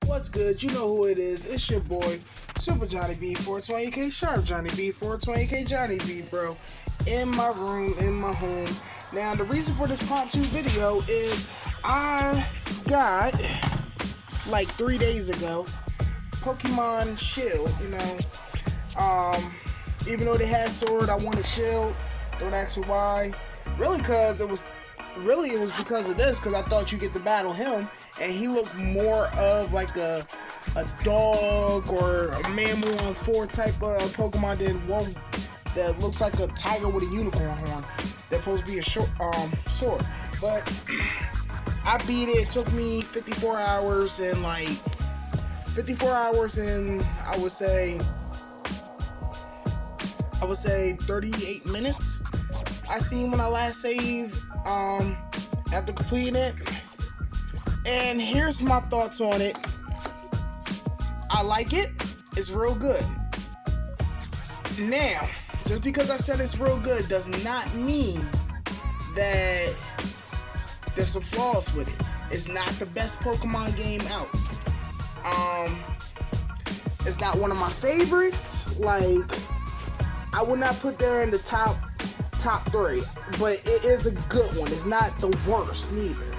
What's good? You know who it is. It's your boy, Super Johnny B, 420K Sharp Johnny B, 420K Johnny B, bro. In my room, in my home. Now, the reason for this Pop 2 video is I got, like 3 days ago, Pokemon Shield, even though they had Sword, I wanted Shield. Don't ask me why. Really, it was because of this, because I thought you get to battle him, and he looked more of like a dog or a mammal on 4 type of Pokemon than one that looks like a tiger with a unicorn horn. That's supposed to be a sword. But I beat it. It took me 54 hours and I would say 38 minutes. I seen when I last saved after completing it. And here's my thoughts on it. I like it. It's real good. Now, just because I said it's real good does not mean that there's some flaws with it. It's not the best Pokemon game out. It's not one of my favorites. Like, I would not put there in the top 3, but it is a good one. It's not the worst neither.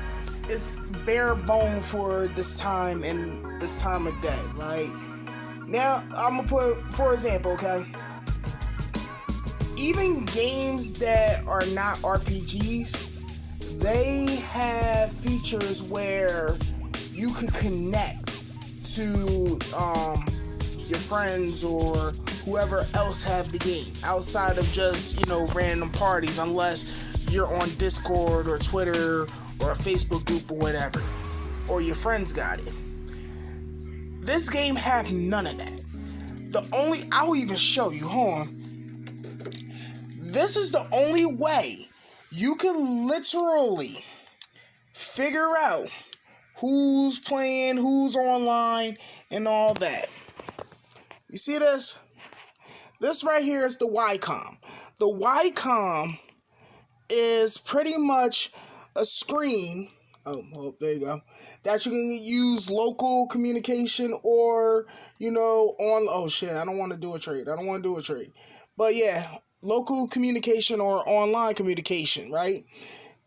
It's bare bone for this time and this time of day. Like, now I'm gonna put, for example, okay, even games that are not RPGs, they have features where you could connect to your friends or whoever else have the game outside of just, random parties, unless you're on Discord or Twitter or a Facebook group or whatever, or your friends got it. This game have none of that. I'll even show you, hold on. This is the only way you can literally figure out who's playing, who's online, and all that. You see this? This right here is the Wycom. The Wycom is pretty much a screen. Oh, there you go. That you can use local communication or, oh shit, I don't want to do a trade. But yeah, local communication or online communication, right?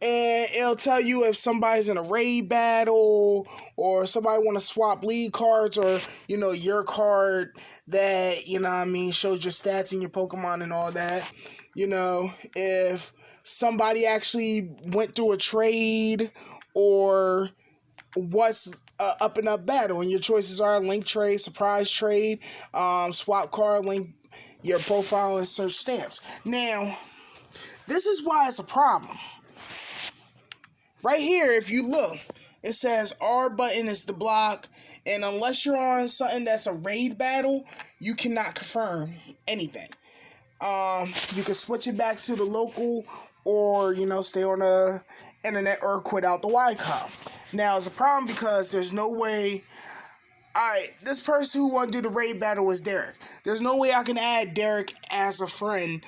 And it'll tell you if somebody's in a raid battle or somebody want to swap league cards or, your card that, shows your stats in your Pokemon and all that. If somebody actually went through a trade or what's up and up battle, and your choices are link trade, surprise trade, swap card, link your profile, and search stamps. Now, this is why it's a problem. Right here, if you look, it says R button is the block, and unless you're on something that's a raid battle, you cannot confirm anything. You can switch it back to the local, or stay on the internet or quit out the Wycom. Now, it's a problem because there's no way. Alright, this person who want to do the raid battle is Derek. There's no way I can add Derek as a friend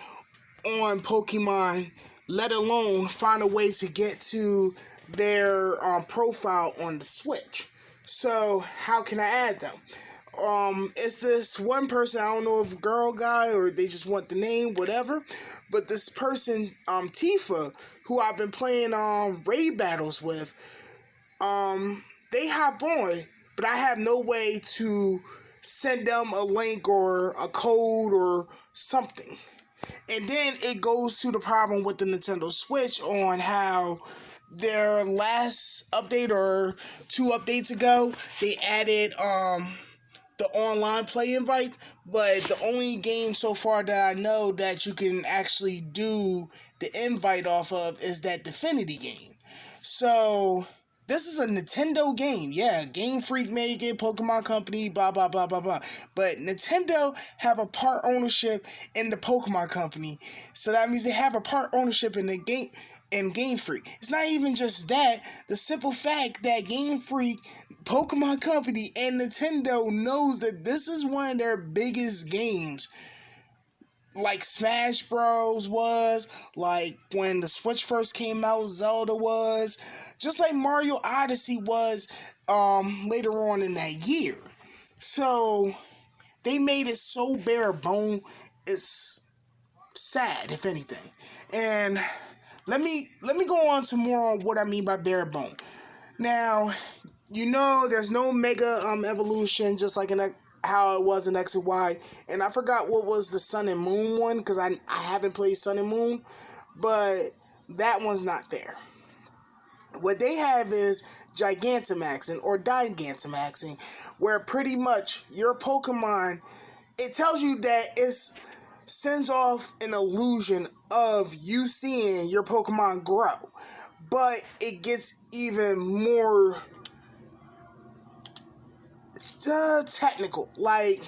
on Pokemon, let alone find a way to get to their profile on the Switch. So, how can I add them? It's this one person, I don't know if girl, guy, or they just want the name, whatever. But this person, Tifa, who I've been playing raid battles with, they hop on, but I have no way to send them a link or a code or something. And then it goes to the problem with the Nintendo Switch on how their last update or 2 updates ago, they added the online play invites, but the only game so far that I know that you can actually do the invite off of is that Definity game. So this is a Nintendo game. Yeah, Game Freak made it, Pokemon Company, blah, blah, blah, blah, blah. But Nintendo have a part ownership in the Pokemon Company. So that means they have a part ownership in the game, and Game Freak. It's not even just that. The simple fact that Game Freak, Pokemon Company, and Nintendo knows that this is one of their biggest games. Like Smash Bros. Was, like when the Switch first came out, Zelda was, just like Mario Odyssey was. later on in that year. So they made it so bare bone. It's sad, if anything. And let me go on to more on what I mean by bare bone. Now, there's no mega evolution, just like in how it was in X and Y. And I forgot what was the Sun and Moon one, because I haven't played Sun and Moon, but that one's not there. What they have is Gigantamaxing or Gigantamaxing, where pretty much your Pokemon, it tells you that it sends off an illusion of you seeing your Pokemon grow, but it gets even more technical. Like,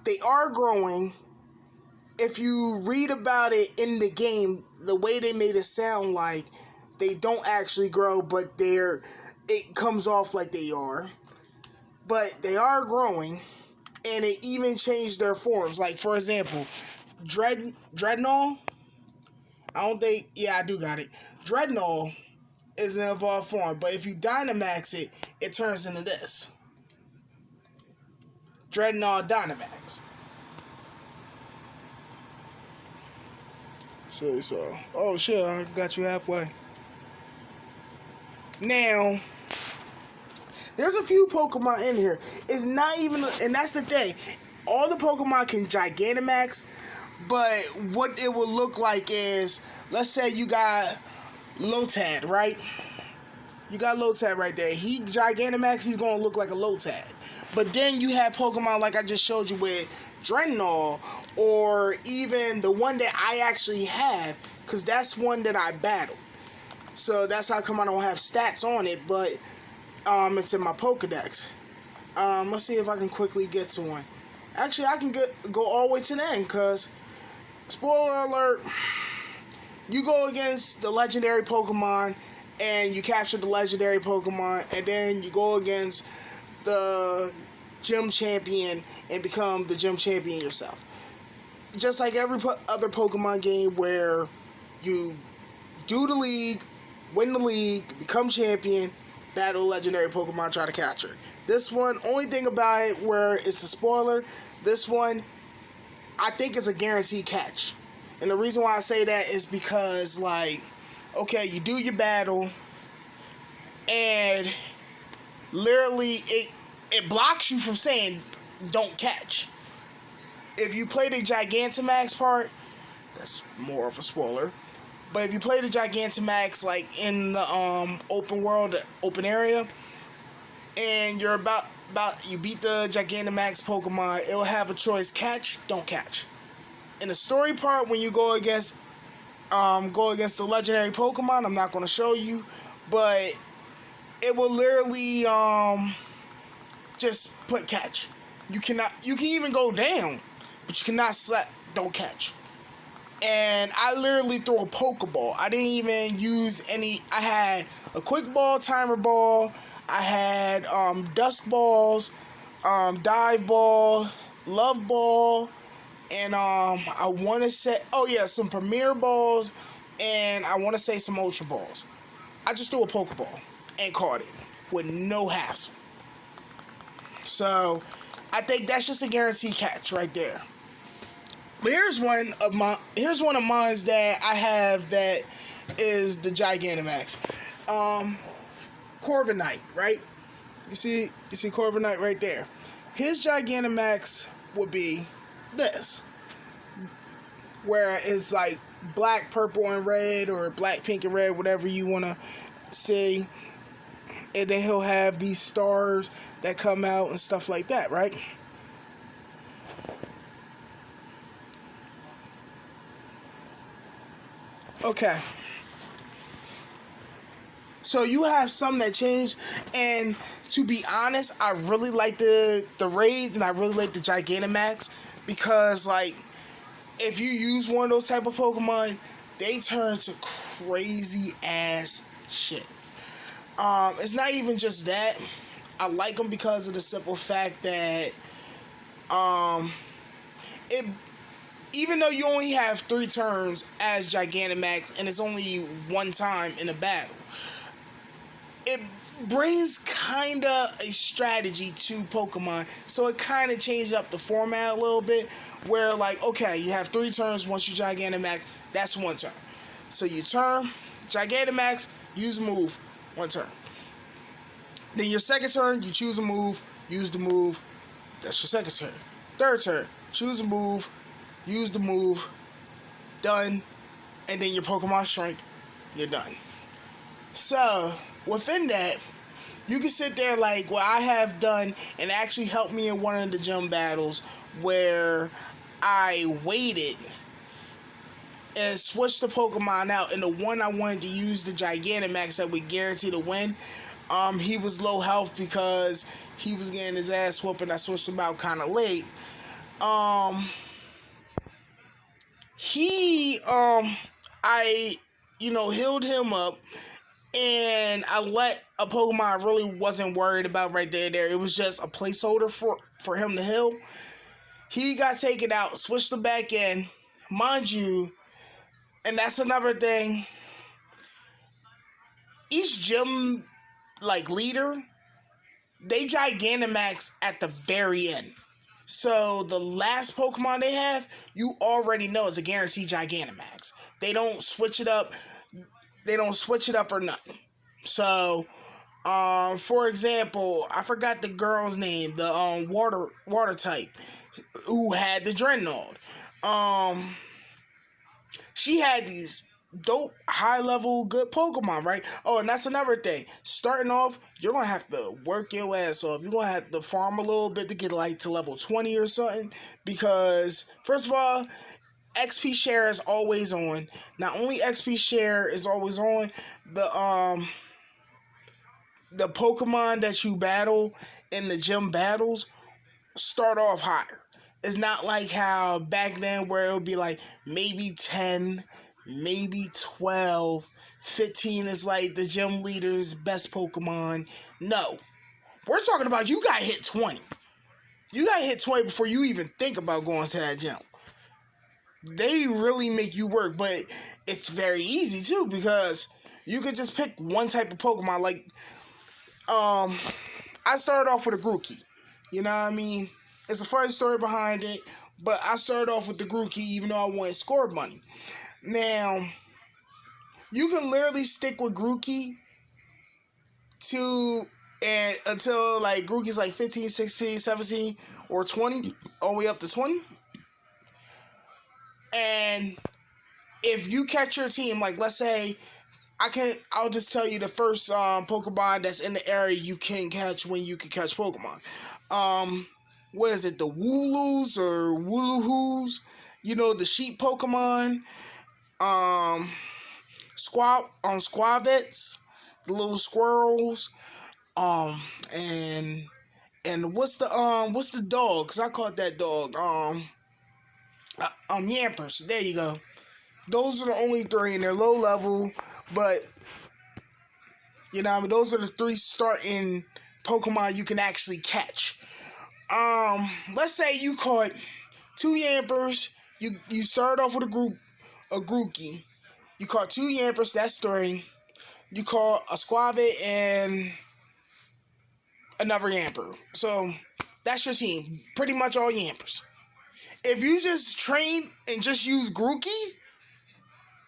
they are growing. If you read about it in the game, the way they made it sound like they don't actually grow, but it comes off like they are. But they are growing, and it even changed their forms. Like, for example, Dreadnought. I do got it. Dreadnought is an evolved form, but if you Dynamax it, it turns into this. Dreadnought Dynamax. So, oh shit, I got you halfway. Now, there's a few Pokemon in here. It's not even, and that's the thing. All the Pokemon can Gigantamax, but what it would look like is, let's say you got Lotad, right? You got Lotad right there. He Gigantamax, he's gonna look like a Lotad. But then you have Pokemon like I just showed you with Dreadnought, or even the one that I actually have, because that's one that I battled. So that's how come I don't have stats on it, but it's in my Pokedex. Let's see if I can quickly get to one. Actually, I can go all the way to the end, because, spoiler alert, you go against the legendary Pokemon, and you capture the legendary Pokemon, and then you go against the gym champion and become the gym champion yourself. Just like every other Pokemon game where you do the league, win the league, become champion, battle legendary Pokemon, try to capture. This one, only thing about it where it's a spoiler, this one, I think it's a guaranteed catch. And the reason why I say that is because, like, okay, you do your battle, and literally it blocks you from saying don't catch. If you play the Gigantamax part, that's more of a spoiler. But if you play the Gigantamax like in the open world, open area, and you're about you beat the Gigantamax Pokemon, it'll have a choice: catch, don't catch. In the story part, when you go against the legendary Pokemon, I'm not going to show you, but it will literally just put catch. You can even go down, but you cannot slap don't catch. And I literally threw a Pokeball. I didn't even use any. I had a Quick Ball, Timer Ball. I had Dusk Balls, Dive Ball, Love Ball, and I want to say, some Premier Balls, and I want to say some Ultra Balls. I just threw a Pokeball and caught it with no hassle. So I think that's just a guaranteed catch right there. But here's one of mine that I have that is the Gigantamax. Corviknight, right? You see Corviknight right there. His Gigantamax would be this, where it's like black, purple, and red, or black, pink, and red, whatever you want to see. And then he'll have these stars that come out and stuff like that, right? Okay. So you have some that change, and to be honest, I really like the raids, and I really like the Gigantamax, because, like, if you use one of those type of Pokemon, they turn to crazy ass shit. It's not even just that. I like them because of the simple fact that even though you only have 3 turns as Gigantamax, and it's only one time in a battle, it brings kind of a strategy to Pokemon, so it kind of changed up the format a little bit, where like, okay, you have 3 turns. Once you Gigantamax, that's 1 turn. So you turn, Gigantamax, use a move, 1 turn. Then your second turn, you choose a move, use the move, that's your second turn. Third turn, choose a move, use the move, done, and then your Pokemon shrink, you're done. So, within that, you can sit there like what I have done and actually helped me in one of the gym battles where I waited and switched the Pokemon out, and the one I wanted to use, the Gigantamax that would guarantee to win, he was low health because he was getting his ass whooped, and I switched him out kind of late. I healed him up, and I let a Pokemon I really wasn't worried about right there. It was just a placeholder for him to heal. He got taken out, switched him back in. Mind you, and that's another thing, each gym, like, leader, they Gigantamax at the very end. So the last Pokemon they have, you already know is a guaranteed Gigantamax. They don't switch it up. They don't switch it up or nothing. So, for example, I forgot the girl's name, the water type, who had the Dreadnought. She had these dope, high-level, good Pokemon, right? Oh, and that's another thing. Starting off, you're going to have to work your ass off. You're going to have to farm a little bit to get, like, to level 20 or something. Because, first of all, XP share is always on. Not only XP share is always on, the Pokemon that you battle in the gym battles start off higher. It's not like how back then where it would be like maybe 10, maybe 12, 15 is like the gym leader's best Pokemon. No. We're talking about you got hit 20. You got hit 20 before you even think about going to that gym. They really make you work, but it's very easy too because you could just pick one type of Pokemon. Like, I started off with a Grookey. You know what I mean? It's a funny story behind it, but I started off with the Grookey even though I wanted score money. Now, you can literally stick with Grookey until like Grookey's like 15, 16, 17, or 20, all the way up to 20. And if you catch your team, like let's say, I'll just tell you the first Pokemon that's in the area you can catch when you can catch Pokemon. What is it? The Wooloos or Wooloohoos? You know, the sheep Pokemon. Squavets, the little squirrels. And what's the dog? 'Cause I caught that dog. Yampers. There you go. Those are the only 3, and they're low level, but you know what I mean, those are the 3 starting Pokemon you can actually catch. Let's say you caught 2 Yampers. You started off with a Grookey. You caught 2 Yampers, that's 3. You caught a Squavet and another Yamper. So that's your team. Pretty much all Yampers. If you just train and just use Grookey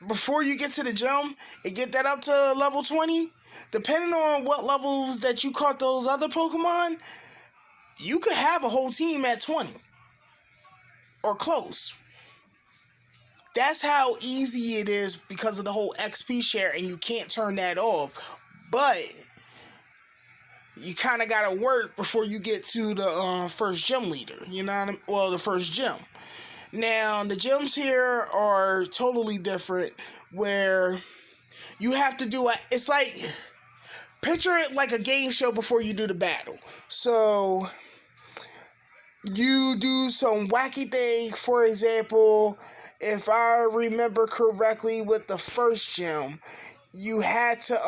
before you get to the gym and get that up to level 20, depending on what levels that you caught those other Pokemon, you could have a whole team at 20 or close. That's how easy it is because of the whole XP share, and you can't turn that off. But you kind of got to work before you get to the first gym leader. You know what I mean? Well, the first gym. Now, the gyms here are totally different, where you have to do it's like, picture it like a game show before you do the battle. So, you do some wacky thing. For example, if I remember correctly with the first gym, you had to,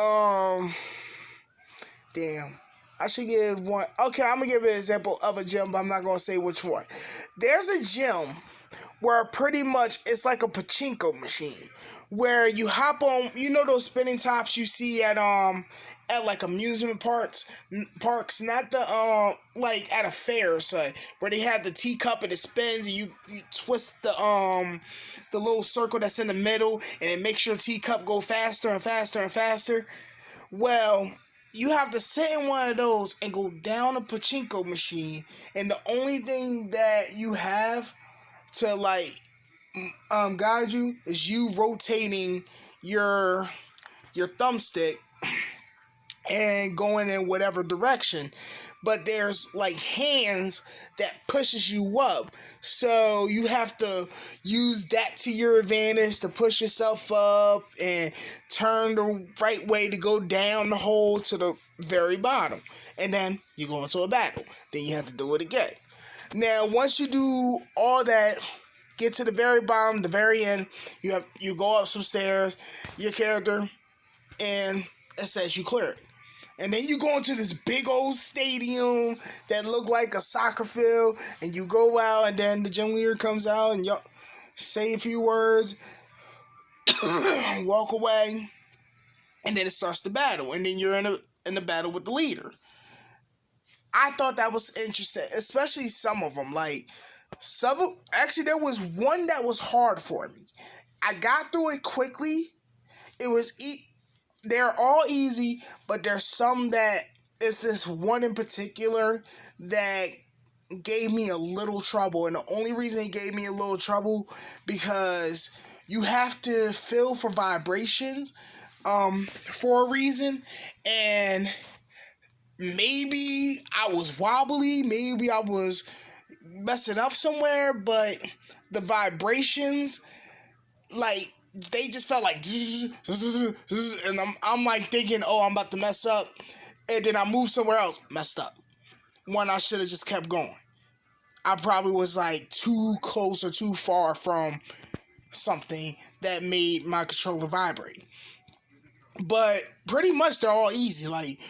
I should give one. Okay, I'm going to give an example of a gym, but I'm not going to say which one. There's a gym where pretty much it's like a pachinko machine, where you hop on, you know those spinning tops you see at at like amusement parks, not the like at a fair, so where they have the teacup and it spins and you twist the little circle that's in the middle and it makes your teacup go faster and faster and faster. Well, you have to sit in one of those and go down a pachinko machine, and the only thing that you have to like guide you is you rotating your thumbstick and going in whatever direction. But there's like hands that pushes you up, so you have to use that to your advantage to push yourself up and turn the right way to go down the hole to the very bottom, and then you go into a battle. Then you have to do it again. Now once you do all that, get to the very bottom, the very end, you go up some stairs, your character, and it says you clear it. And then you go into this big old stadium that look like a soccer field, and you go out, and then the gym leader comes out, and you say a few words, walk away, and then it starts the battle, and then you're in a battle with the leader. I thought that was interesting, especially some of them. Actually, there was one that was hard for me. I got through it quickly. It was they're all easy, but there's some that it's this one in particular that gave me a little trouble. And the only reason it gave me a little trouble because you have to feel for vibrations for a reason. And maybe I was wobbly, maybe I was messing up somewhere, but the vibrations, like, they just felt like, and I'm like thinking, oh, I'm about to mess up, and then I moved somewhere else, messed up, when I should have just kept going. I probably was like too close or too far from something that made my controller vibrate. But pretty much they're all easy. Like,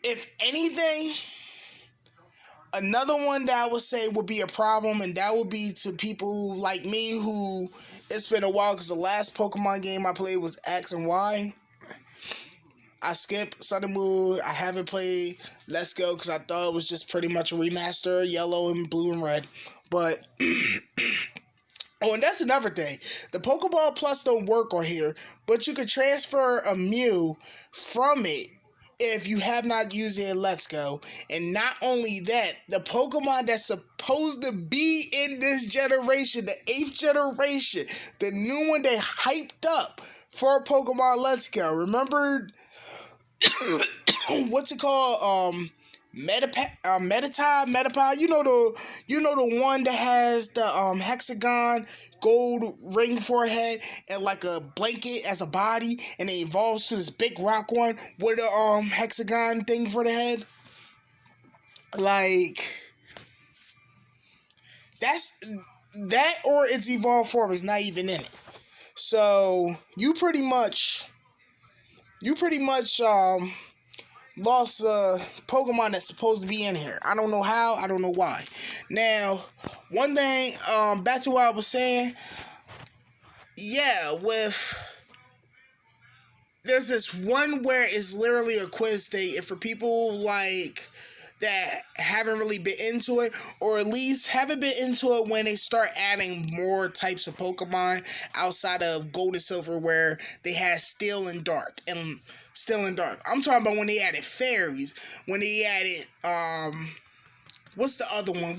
if anything, another one that I would say would be a problem, and that would be to people like me who, it's been a while because the last Pokemon game I played was X and Y. I skipped Sun and Moon. I haven't played Let's Go because I thought it was just pretty much a remaster, yellow and blue and red. But, oh, and that's another thing. The Pokeball Plus don't work on here, but you can transfer a Mew from it if you have not used it in Let's Go. And not only that, the Pokemon that's supposed to be in this generation, the 8th generation, the new one they hyped up for Pokemon Let's Go. Remember, what's it called? Metapod. You know the one that has the hexagon gold ring forehead and like a blanket as a body, and it evolves to this big rock one with a hexagon thing for the head. Like, that's that, or its evolved form is not even in it. So you pretty much lost a Pokemon that's supposed to be in here. I don't know how, I don't know why. Now, one thing, back to what I was saying, there's this one where it's literally a quiz state, and for people like that haven't really been into it, or at least haven't been into it when they start adding more types of Pokemon outside of Gold and Silver, where they had Steel and Dark. I'm talking about when they added fairies, when they added what's the other one?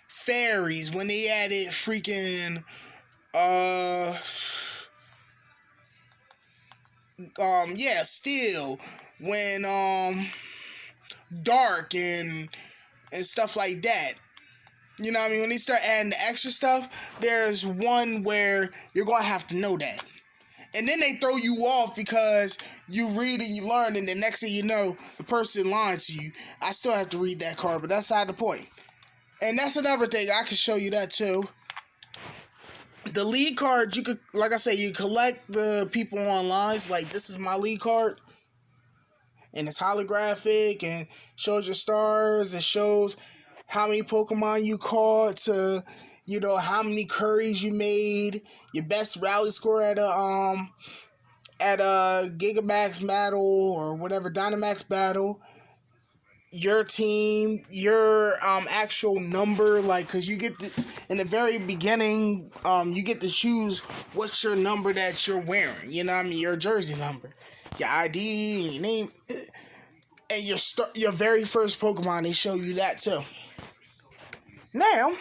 Fairies, when they added freaking Steel, when Dark and stuff like that. You know what I mean? When they start adding the extra stuff, there's one where you're going to have to know that. And then they throw you off because you read and you learn, and the next thing you know, the person lying to you. I still have to read that card, but that's side the point. And that's another thing. I can show you that too. The lead card, you could, like I say, you collect the people online. Like, this is my lead card. And it's holographic and shows your stars and shows how many Pokemon you caught, to, you know, how many curries you made, your best rally score at at a Gigamax battle or whatever Dynamax battle, your team, your actual number, like, because you get in the very beginning, you get to choose what's your number that you're wearing. You know what I mean? Your jersey number, your ID, your name, and your very first Pokemon. They show you that too. Now,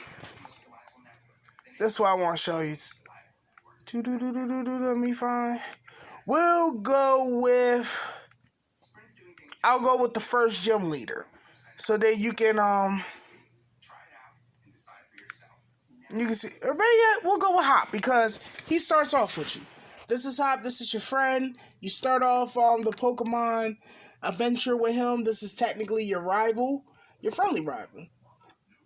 that's what I want to show you. Let me find. I'll go with the first gym leader, so that you can see. Or better yet, we'll go with Hop, because he starts off with you. This is Hop. This is your friend. You start off the Pokemon adventure with him. This is technically your rival, your friendly rival.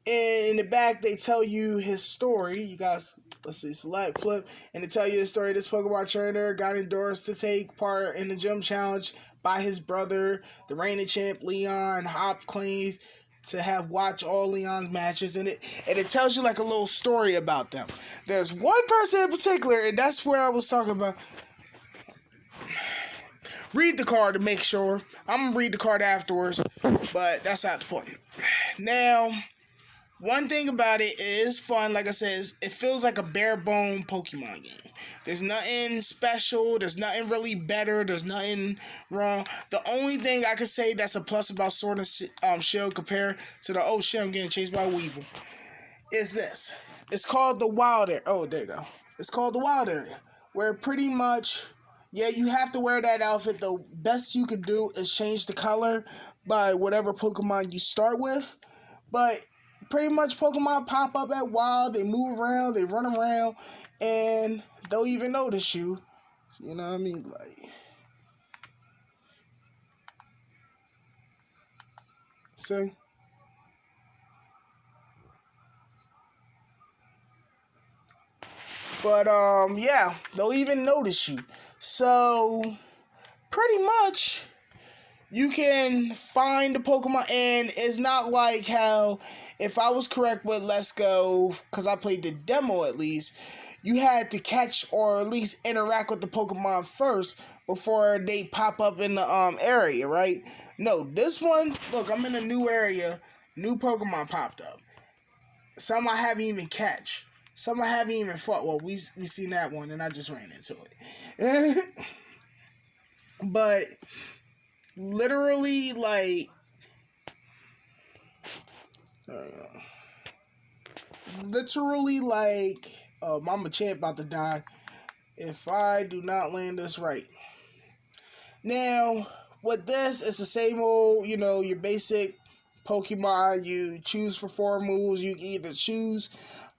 And in the back, they tell you his story. You guys, let's see, select, flip, and they tell you the story. This Pokemon trainer got endorsed to take part in the gym challenge by his brother, the reigning champ Leon. Hop claims to have watched all Leon's matches, and it tells you like a little story about them. There's one person in particular, and that's where I was talking about. Read the card to make sure. I'm gonna read the card afterwards, but that's not the point. Now, one thing about it is fun. Like I said, it feels like a bare bone Pokemon game. There's nothing special. There's nothing really better. There's nothing wrong. The only thing I could say that's a plus about Sword and Shield compared to the, oh shit, I'm getting chased by a Weevil, is this. It's called the Wild Area. Oh, there you go. It's called the Wild Area, where pretty much, yeah, you have to wear that outfit. The best you could do is change the color by whatever Pokemon you start with. But pretty much Pokemon pop up at Wild, they move around, they run around, and they'll even notice you. You know what I mean? Like, see? But, yeah, they'll even notice you. So, pretty much, you can find the Pokemon, and it's not like how, if I was correct with Let's Go, because I played the demo at least, you had to catch or at least interact with the Pokemon first before they pop up in the area, right? No, this one, look, I'm in a new area, new Pokemon popped up. Some I haven't even catch. Some I haven't even fought. Well, we seen that one, and I just ran into it. But literally, like, Mama Champ about to die if I do not land this right. Now, with this, it's the same old, your basic Pokemon. You choose for 4 moves. You can either choose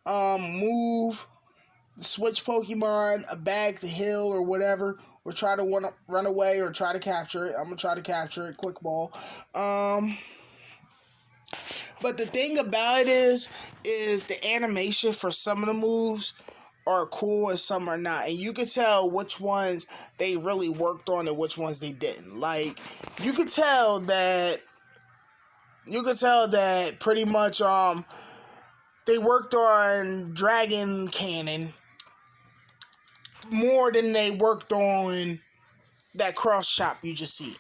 move, switch Pokemon, a bag to heal or whatever, or try to run away or try to capture it. I'm going to try to capture it, quick ball. But the thing about it is the animation for some of the moves are cool and some are not. And you can tell which ones they really worked on and which ones they didn't. Like, you could tell that pretty much they worked on Dragon Cannon more than they worked on that cross chop you just see.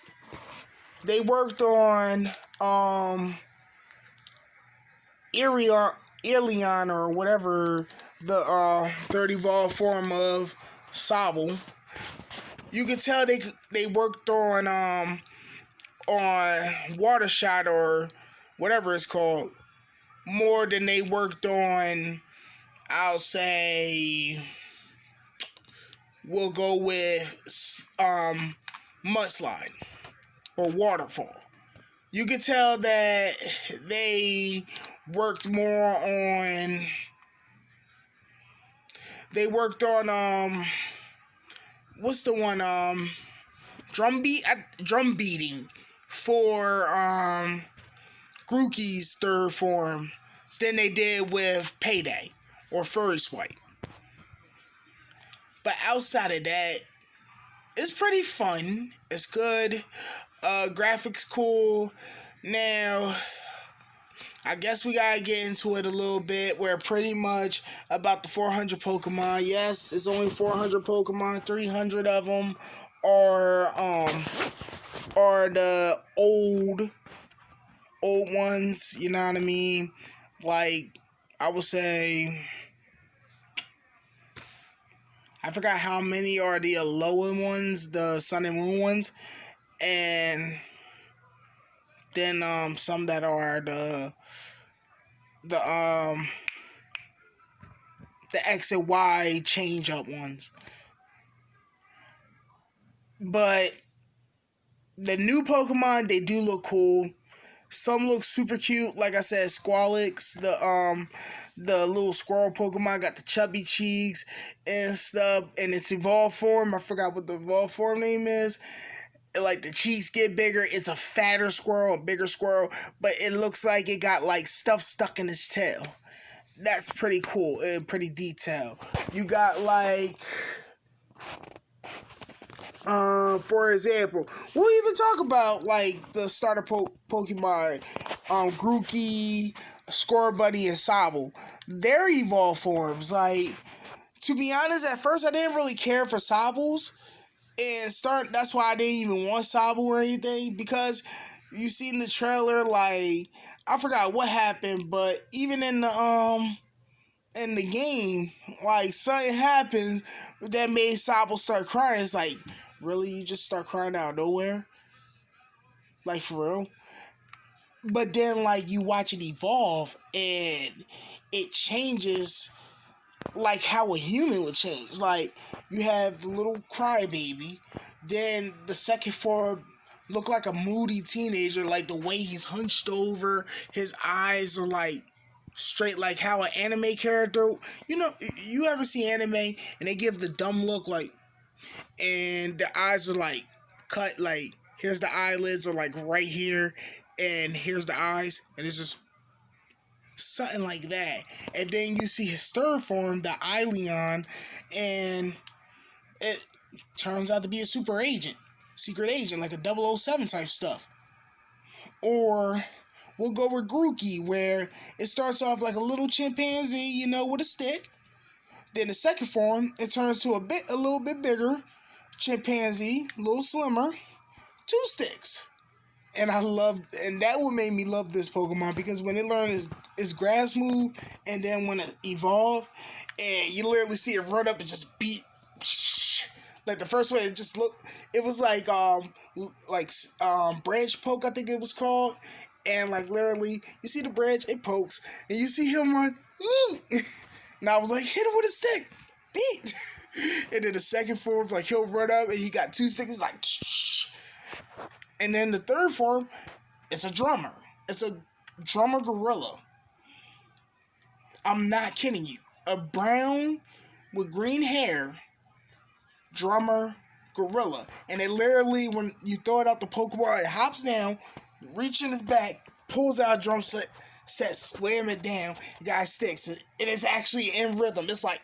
They worked on Irion or whatever, the third evolved form of Sobble. You could tell they worked on Water Shot or whatever it's called more than they worked on, I'll say, we'll go with Mudslide or Waterfall. You could tell that they worked more on, what's the one, drum beating for Grookey's third form than they did with Payday or Furry Swipe. But outside of that, it's pretty fun. It's good. Graphics cool. Now, I guess we gotta get into it a little bit. We're pretty much about the 400 Pokemon. Yes, it's only 400 Pokemon. 300 of them are the old ones, you know what I mean? Like, I would say, I forgot how many are the Alolan ones, the Sun and Moon ones, and then some that are the the X and Y change up ones. But the new Pokemon, they do look cool. Some look super cute. Like I said, Squallix, the little squirrel Pokemon, got the chubby cheeks and stuff. And its evolved form, I forgot what the evolved form name is. Like the cheeks get bigger. It's a fatter squirrel, a bigger squirrel, but it looks like it got like stuff stuck in its tail. That's pretty cool and pretty detailed. You got like, for example, we'll even talk about like the starter Pokemon, Grookey, Scorbunny, and Sobble. Their evolved forms, like, to be honest, at first I didn't really care for Sobbles, and that's why I didn't even want Sobble or anything, because you seen the trailer, like, I forgot what happened, but even in the game, like, something happened that made Sobble start crying. It's like, really? You just start crying out of nowhere? Like, for real? But then, like, you watch it evolve, and it changes, like, how a human would change. Like, you have the little crybaby, then the second form look like a moody teenager, like, the way he's hunched over, his eyes are, like, straight, like how an anime character, you ever see anime and they give the dumb look, like, and the eyes are like cut, like here's the eyelids are like right here, and here's the eyes, and it's just something like that. And then you see his third form, the Ileon, and it turns out to be a secret agent, like a 007 type stuff. Or we'll go with Grookey, where it starts off like a little chimpanzee, with a stick. Then the second form, it turns to a little bit bigger chimpanzee, a little slimmer, 2 sticks. And that would make me love this Pokemon, because when it learned its grass move, and then when it evolved, and you literally see it run up and just beat, like the first way it just looked, it was like branch poke, I think it was called, and like literally you see the branch, it pokes, and you see him run, and I was like, hit him with a stick, beat. And then the second form, like, he'll run up and he got 2 sticks, it's like, and then the third form, it's a drummer. It's a drummer gorilla. I'm not kidding you. A brown with green hair drummer gorilla. And it literally, when you throw it out the Pokeball, it hops down, reaches in his back, pulls out a drum set, slam it down, the guy sticks. And it's actually in rhythm. It's like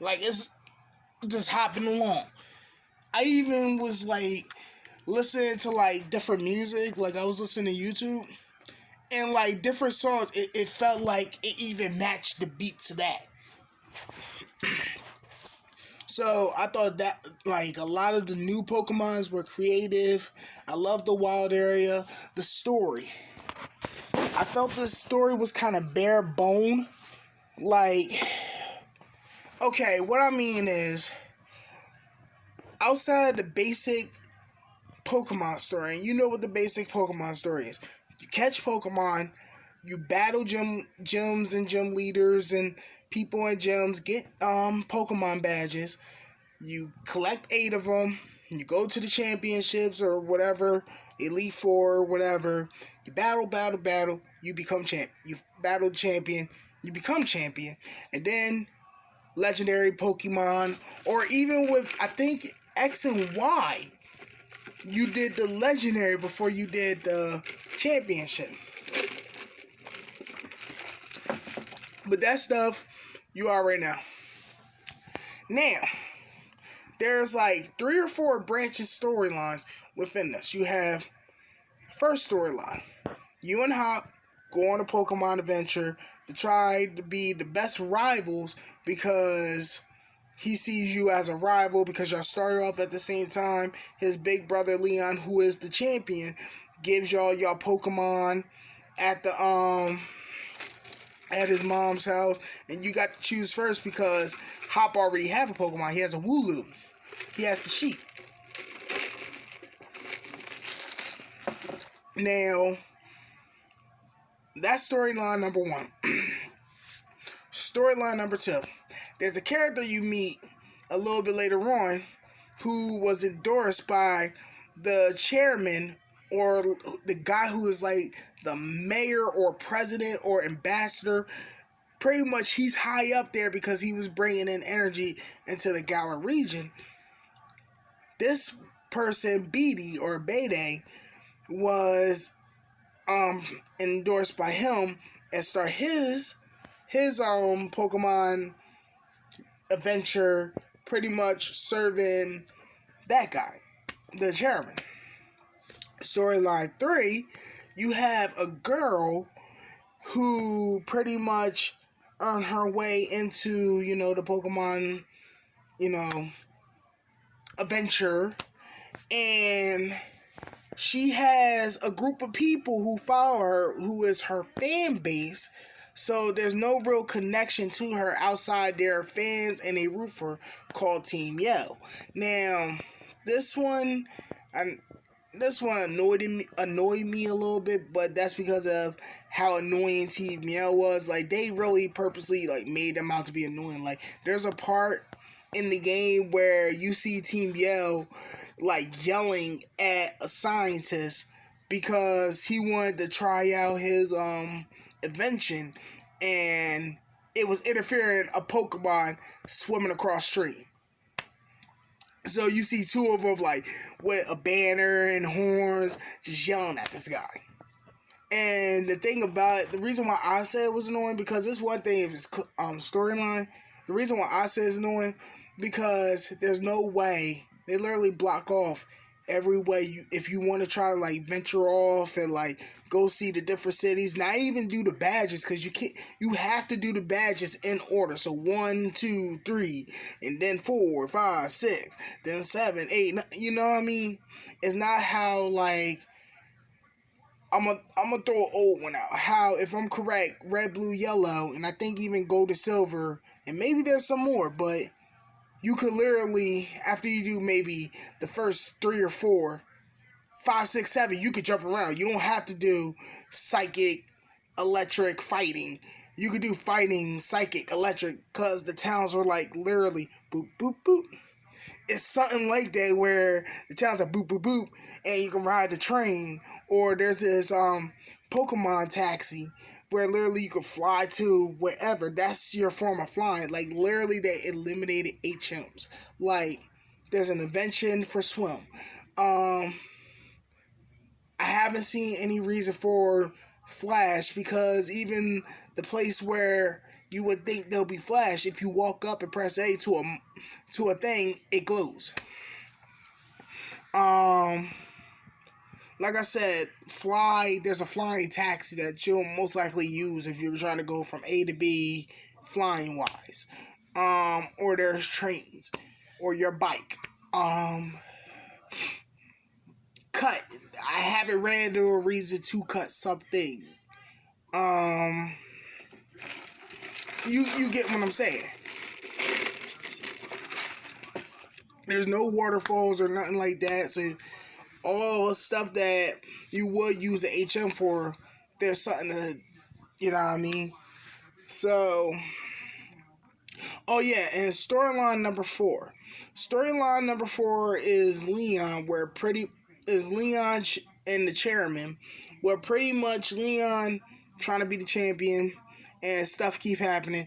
it's just hopping along. I even was like listening to like different music, like I was listening to YouTube, and like different songs, it felt like it even matched the beat to that. So I thought that like a lot of the new Pokemons were creative. I love the wild area. The story, I felt this story was kind of bare bone. Like, okay, what I mean is, outside the basic Pokemon story, and you know what the basic Pokemon story is. You catch Pokemon, you battle gyms and gym leaders and people in gyms, get Pokemon badges, you collect 8 of them, you go to the championships or whatever, Elite Four or whatever, you battle, you become champ. You battle champion, you become champion, and then legendary Pokemon, or even with, I think, X and Y, you did the legendary before you did the championship. But that stuff, you already know. Now, there's like 3 or 4 branches storylines within this. You have first storyline. You and Hop go on a Pokemon adventure to try to be the best rivals, because he sees you as a rival because y'all started off at the same time. His big brother Leon, who is the champion, gives y'all Pokemon at the at his mom's house, and you got to choose first because Hop already have a Pokemon. He has a Wooloo. He has the sheep. Now, that's storyline number one. Storyline number two. There's a character you meet a little bit later on who was endorsed by the chairman or the guy who is like the mayor or president or ambassador. Pretty much he's high up there because he was bringing in energy into the Galar region. This person, Beatty or Bede, was endorsed by him and start his Pokemon adventure pretty much serving that guy, the chairman. Storyline 3, you have a girl who pretty much earned her way into, the Pokemon, adventure, and she has a group of people who follow her, who is her fan base. So there's no real connection to her outside their fans and a root for called Team Yell. Now, this one annoyed me a little bit, but that's because of how annoying Team Yell was. Like, they really purposely made them out to be annoying. Like, there's a part in the game where you see Team Yell yelling at a scientist because he wanted to try out his invention, and it was interfering a Pokemon swimming across stream. So you see two of them with a banner and horns just yelling at this guy. And the thing about it, the reason why I said it was annoying, because it's one thing if it's storyline. The reason why I say it's annoying because there's no way, they literally block off every way if you want to try to venture off and go see the different cities, not even do the badges, because you have to do the badges in order. So 1, 2, 3, and then 4, 5, 6, then 7, 8. You know what I mean? It's not how I'm gonna throw an old one out. How, if I'm correct, red, blue, yellow, and I think even gold and silver, and maybe there's some more, but you could literally, after you do maybe the first 3 or 4, 5, 6, 7, you could jump around. You don't have to do psychic, electric, fighting. You could do fighting, psychic, electric, because the towns were literally boop, boop, boop. It's something like that where the towns are boop, boop, boop, and you can ride the train. Or there's this Pokemon taxi where literally you can fly to wherever. That's your form of flying. Literally they eliminated HMs. There's an invention for swim. I haven't seen any reason for Flash, because even the place where you would think there'll be Flash, if you walk up and press A to a thing, it glows. Like I said, there's a flying taxi that you'll most likely use if you're trying to go from A to B flying wise. Or there's trains, or your bike. Cut. I haven't read or reason to cut something. You get what I'm saying. There's no waterfalls or nothing like that, so all the stuff that you would use an HM for, there's something to, you know what I mean? So, oh yeah, and storyline number 4. Storyline number 4 is Leon, Leon and the chairman, where pretty much Leon trying to be the champion and stuff keep happening,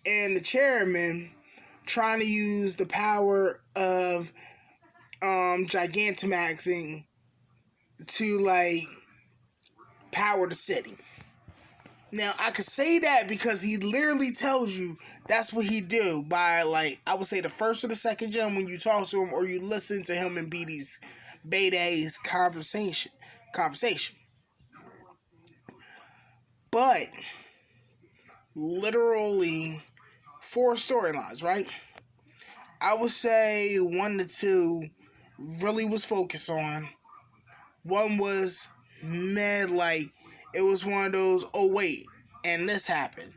and the chairman trying to use the power of Gigantamaxing to power the city. Now I could say that because he literally tells you that's what he do by I would say the first or the second gym when you talk to him or you listen to him and Bede's conversation. But literally 4 storylines, right? I would say 1 to 2 really was focused on. One was mad, like it was one of those, oh wait, and this happened.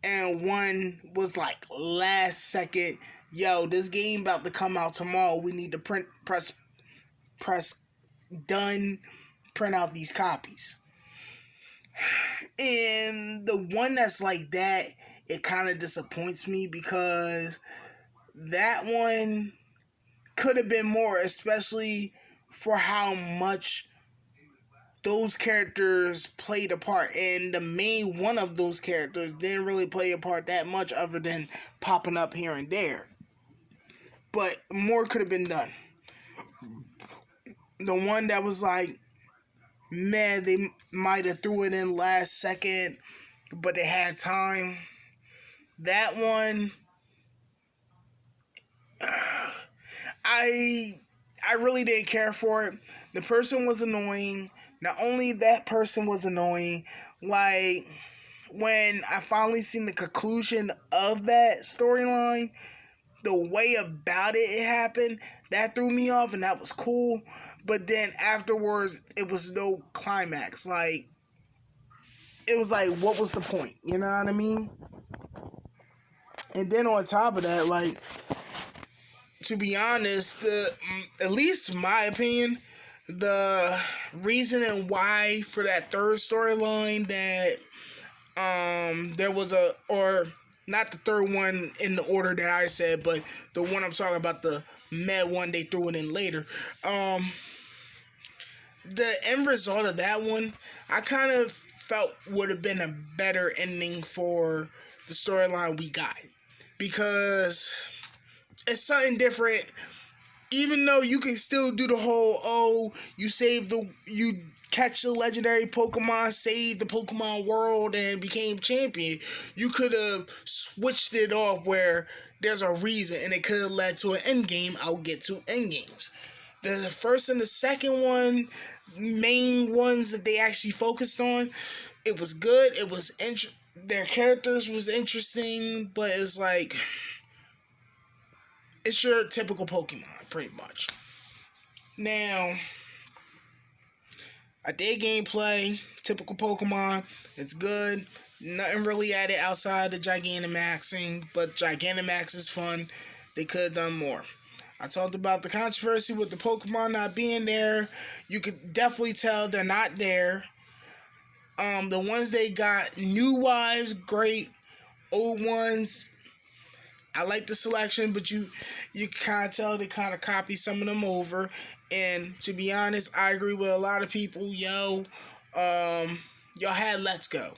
And one was like last second, yo, this game about to come out tomorrow. We need to press done, print out these copies. And the one that's like that, it kind of disappoints me because that one could have been more, especially for how much those characters played a part. And the main one of those characters didn't really play a part that much other than popping up here and there. But more could have been done. The one that was like, man, they might have threw it in last second, but they had time. That one, I really didn't care for it. The person was annoying. Not only that person was annoying, like when I finally seen the conclusion of that storyline, the way about it happened, that threw me off, and that was cool. But then afterwards, it was no climax. Like, it was like, what was the point? You know what I mean? And then on top of that, like, to be honest, at least my opinion, the reason and why for that third storyline that there was or not the third one in the order that I said, but the one I'm talking about, the med one they threw it in later. The end result of that one, I kind of felt would have been a better ending for the storyline we got, because it's something different. Even though you can still do the whole, oh, you catch the legendary Pokemon, saved the Pokemon world, and became champion. You could have switched it off where there's a reason, and it could have led to an end game. I'll get to end games. The first and the second one, main ones that they actually focused on, it was good. It was their characters was interesting, but it's like, it's your typical Pokemon, pretty much. Now, I did gameplay, typical Pokemon. It's good. Nothing really added outside the Gigantamaxing, but Gigantamax is fun. They could have done more. I talked about the controversy with the Pokemon not being there. You could definitely tell they're not there. The ones they got new-wise, great. Old ones, I like the selection, but you kind of tell they kind of copy some of them over. And to be honest, I agree with a lot of people. Y'all had Let's Go.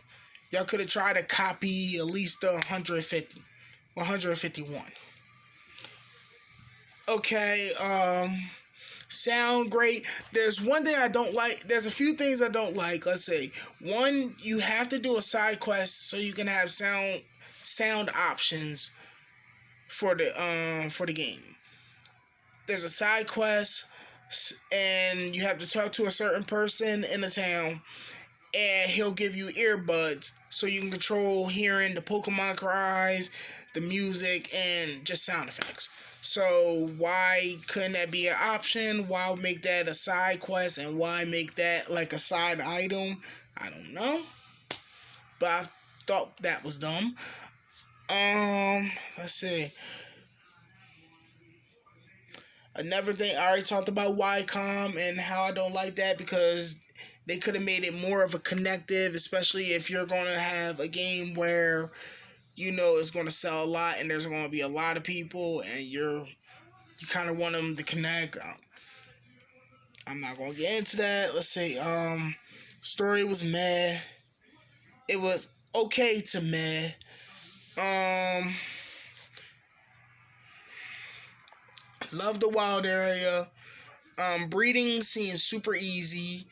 Y'all could have tried to copy at least the 151. Okay, sound great. There's one thing I don't like. There's a few things I don't like. Let's say, one, you have to do a side quest so you can have sound options for the game. There's a side quest, and you have to talk to a certain person in the town, and he'll give you earbuds so you can control hearing the Pokemon cries, the music, and just sound effects. So why couldn't that be an option? Why make that a side quest, and why make that like a side item? I don't know, but I thought that was dumb. Let's see. Another thing, I already talked about Wycom and how I don't like that, because they could have made it more of a connective, especially if you're going to have a game where you know it's going to sell a lot and there's going to be a lot of people, and you kind of want them to connect. I'm not going to get into that. Let's see. Story was meh. It was okay to meh. Love the wild area. Breeding seems super easy.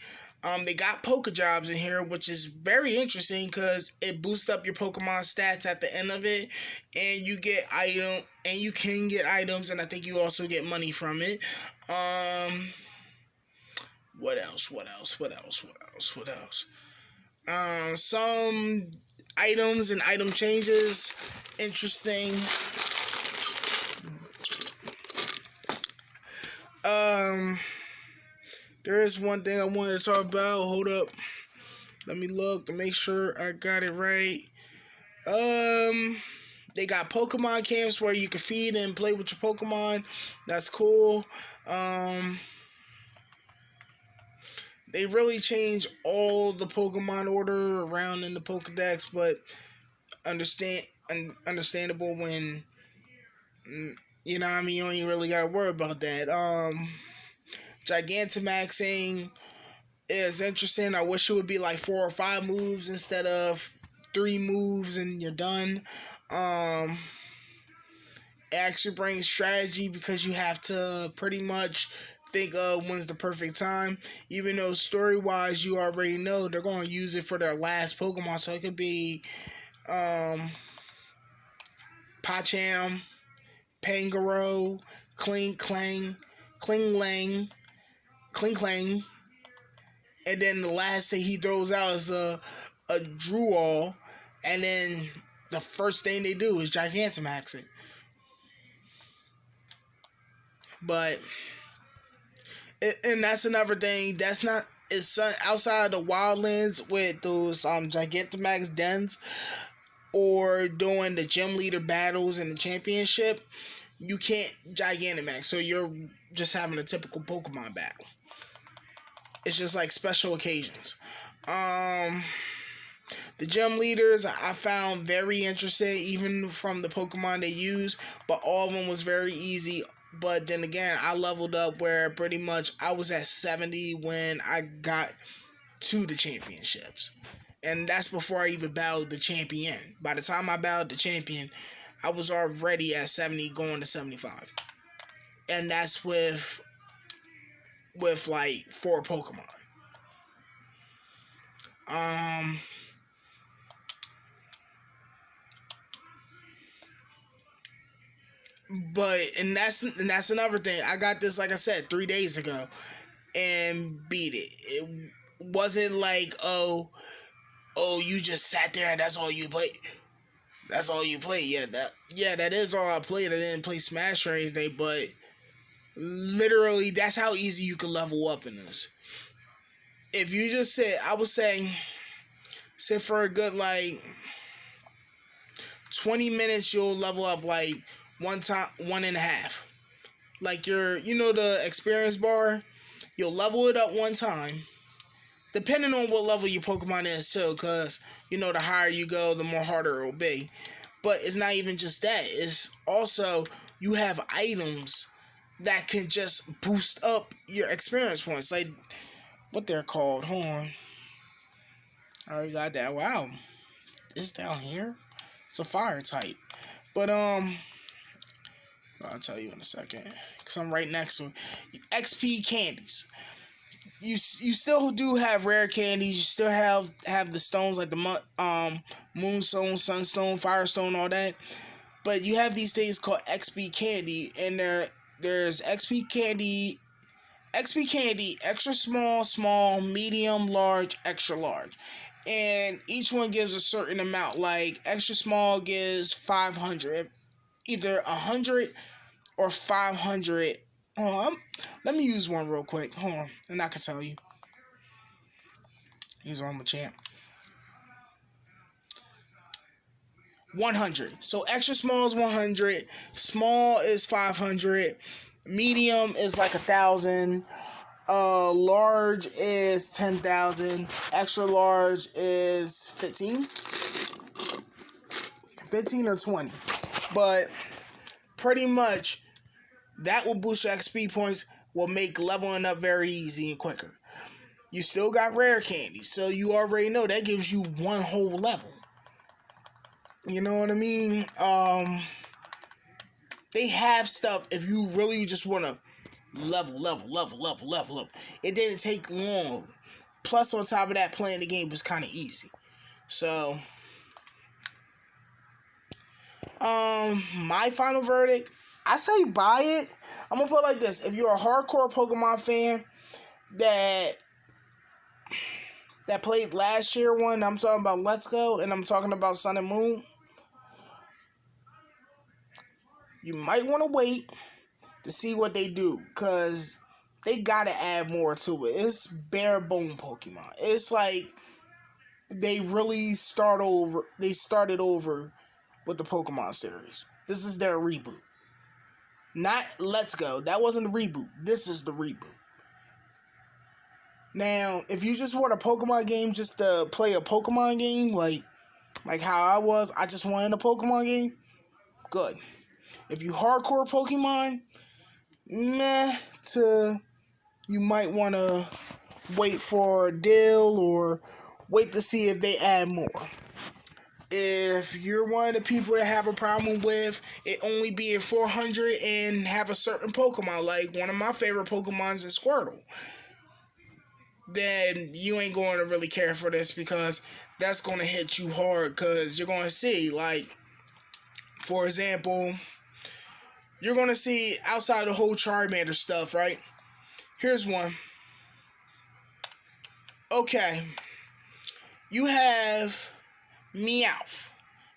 They got Pokejobs in here, which is very interesting because it boosts up your Pokemon stats at the end of it, and you get you can get items, and I think you also get money from it. What else? Some items and item changes, interesting. There is one thing I wanted to talk about. Hold up. Let me look to make sure I got it right. They got Pokemon camps where you can feed and play with your Pokemon. That's cool. They really changed all the Pokemon order around in the Pokedex, but understandable when, you know what I mean, you don't even really gotta worry about that. Gigantamaxing is interesting. I wish it would be like 4 or 5 moves instead of 3 moves and you're done. It actually brings strategy because you have to pretty much think of when's the perfect time. Even though story-wise you already know they're going to use it for their last Pokemon. So it could be Pacham, Pangoro, Klinklang, Klinglang, Klinklang. And then the last thing he throws out is a Drewall. And then the first thing they do is Gigantamax it. But, and that's another thing. That's not, it's outside of the Wildlands with those Gigantamax dens or doing the gym leader battles in the championship. You can't Gigantamax. So you're just having a typical Pokemon battle. It's just like special occasions. The gym leaders I found very interesting, even from the Pokemon they use, but all of them was very easy. But then again, I leveled up where pretty much I was at 70 when I got to the championships. And that's before I even battled the champion. By the time I battled the champion, I was already at 70 going to 75. And that's with like 4 Pokemon. But and that's another thing. I got this, like I said, 3 days ago and beat it. It wasn't like oh you just sat there and that's all you played. That's all you play. Yeah, that is all I played. I didn't play Smash or anything, but literally that's how easy you can level up in this. If you just sit, I would say sit for a good like 20 minutes, you'll level up like 1.5. Like the experience bar, you'll level it up 1 time. Depending on what level your Pokemon is too, because the higher you go, the more harder it will be. But it's not even just that. It's also you have items that can just boost up your experience points. Like what they're called. Hold on. I already got that. Wow. It's down here. It's a fire type. But I'll tell you in a second, because I'm right next to it. XP candies. You still do have rare candies. You still have the stones like the Moonstone, Sunstone, Firestone, all that. But you have these things called XP candy, and there's XP candy, extra small, small, medium, large, extra large. And each one gives a certain amount. Like extra small gives 500, either 100 or 500. Let me use one real quick. Hold on, and I can tell you. He's on my champ. 100. So extra small is 100. Small is 500. Medium is like 1,000. Large is 10,000. Extra large is 15 or 20. But pretty much that will boost your XP points, will make leveling up very easy and quicker. You still got rare candy, so you already know that gives you 1 whole level. You know what I mean? They have stuff if you really just want to level up. It didn't take long. Plus, on top of that, playing the game was kind of easy. So, my final verdict, I say buy it. I'm gonna put it like this: if you're a hardcore Pokemon fan that played last year one, I'm talking about Let's Go, and I'm talking about Sun and Moon, you might want to wait to see what they do, because they gotta add more to it. It's bare bone Pokemon. It's like they really started over with the Pokemon series. This is their reboot. Not Let's Go. That wasn't the reboot. This is the reboot. Now, if you just want a Pokemon game just to play a Pokemon game, like how I just wanted a Pokemon game, good. If you hardcore Pokemon, you might want to wait for a deal or wait to see if they add more. If you're one of the people that have a problem with it only being 400 and have a certain Pokemon, like one of my favorite Pokemons is Squirtle, then you ain't going to really care for this, because that's going to hit you hard, because you're going to see, like, for example, you're going to see outside the whole Charmander stuff, right? Here's one. Okay. You have Meowth.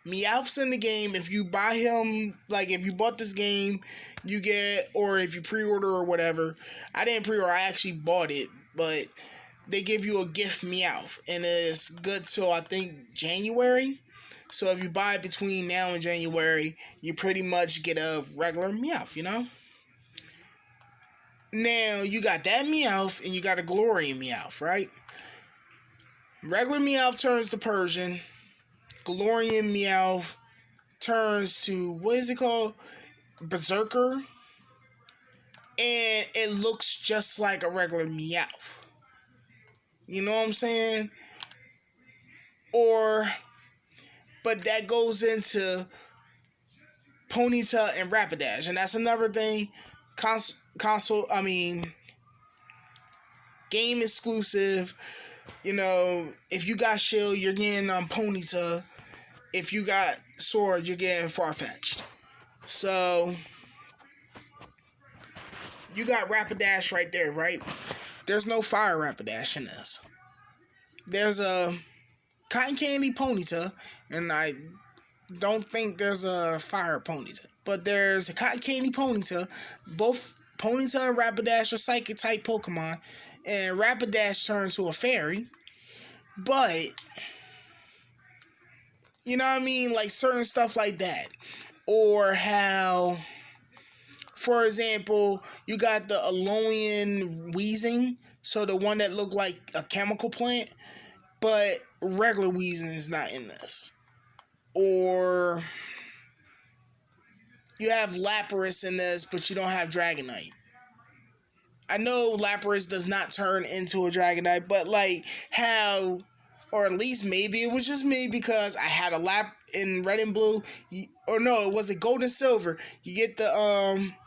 Meowth's in the game. If you buy him, like if you bought this game, you get, or if you pre-order or whatever. I didn't pre-order, I actually bought it, but they give you a gift Meowth, and it's good till I think January. So if you buy it between now and January, you pretty much get a regular Meowth, you know? Now, you got that Meowth, and you got a Galarian Meowth, right? Regular Meowth turns to Persian. Galarian Meowth turns to, what is it called? Berserker. And it looks just like a regular Meowth. You know what I'm saying? But that goes into Ponyta and Rapidash. And that's another thing. Game exclusive. You know, if you got Shield, you're getting Ponyta. If you got Sword, you're getting Farfetch'd. So, you got Rapidash right there, right? There's no Fire Rapidash in this. There's a Cotton Candy Ponyta, and I don't think there's a Fire Ponyta. But there's a Cotton Candy Ponyta. Both Ponyta and Rapidash are Psychic type Pokemon. And Rapidash turns to a fairy. But, you know what I mean? Like certain stuff like that. Or how, for example, you got the Alolan Weezing. So the one that looked like a chemical plant. But regular Weezing is not in this. Or you have Lapras in this, but you don't have Dragonite. I know Lapras does not turn into a Dragonite, but like how, or at least maybe it was just me because I had a Lap in Red and Blue, or no, it was a Gold and Silver. You get the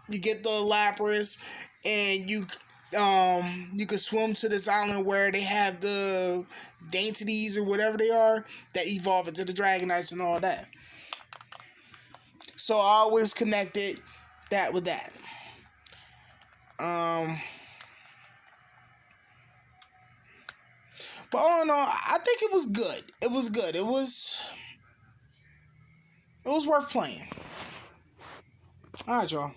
Lapras, and you can swim to this island where they have the Dainties or whatever they are that evolve into the Dragonites and all that. So I always connected that with that. But all in all, I think it was good. It was good. It was worth playing. All right, y'all.